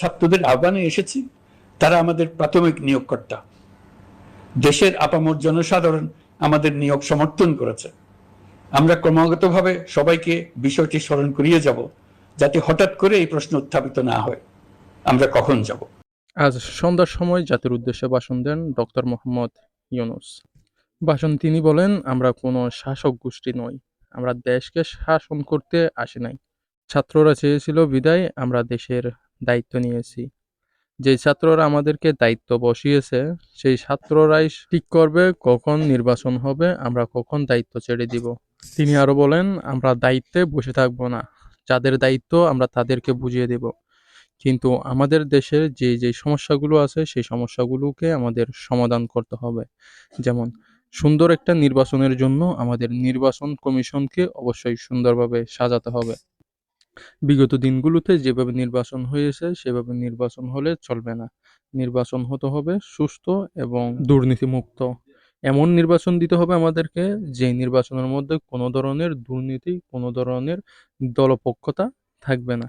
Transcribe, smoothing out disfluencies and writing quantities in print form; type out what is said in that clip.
ছাত্রদের আহ্বানে এসেছি, তারা আমাদের প্রাথমিক নিয়োগকর্তা। দেশের আপামর জনসাধারণ আমাদের নিয়োগ সমর্থন করেছে। আমরা ক্রমাগতভাবে সবাইকে বিষয়টি স্মরণ করিয়ে যাব, যাতে হঠাৎ করে এই প্রশ্ন উত্থাপিত না হয়, আমরা কখন যাব। আজ সন্ধ্যার সময় জাতির উদ্দেশ্যে ভাষণ দেন ডক্টর মোহাম্মদ ইউনূস। ভাষণ তিনি বলেন, আমরা কোনো শাসক গোষ্ঠী নই, আমরা দেশকে শাসন করতে আসি নাই। ছাত্ররা চেয়েছিল বিদায় আমরা দেশের দায়িত্ব নিয়েছি। যে ছাত্ররা আমাদেরকে দায়িত্ব বসিয়েছে সেই ছাত্ররাই ঠিক করবে কখন নির্বাচন হবে, আমরা কখন দায়িত্ব ছেড়ে দিব। তিনি আরো বলেন, আমরা দায়িত্বে বসে থাকবো না, যাদের দায়িত্ব আমরা তাদেরকে বুঝিয়ে দেব। কিন্তু আমাদের দেশের যে সমস্যাগুলো আছে সেই সমস্যাগুলোকে আমাদের সমাধান করতে হবে। যেমন সুন্দর একটা নির্বাচনের জন্য আমাদের নির্বাচন কমিশনকে অবশ্যই সুন্দরভাবে সাজাতে হবে। বিগত দিনগুলোতে যেভাবে নির্বাচন হয়েছে সেভাবে নির্বাচন হলে চলবে না। নির্বাচন হতে হবে সুস্থ এবং দুর্নীতিমুক্ত। এমন নির্বাচন দিতে হবে আমাদেরকে, যে নির্বাচনের মধ্যে কোনো ধরনের দুর্নীতি, কোনো ধরনের দলপক্ষতা থাকবে না।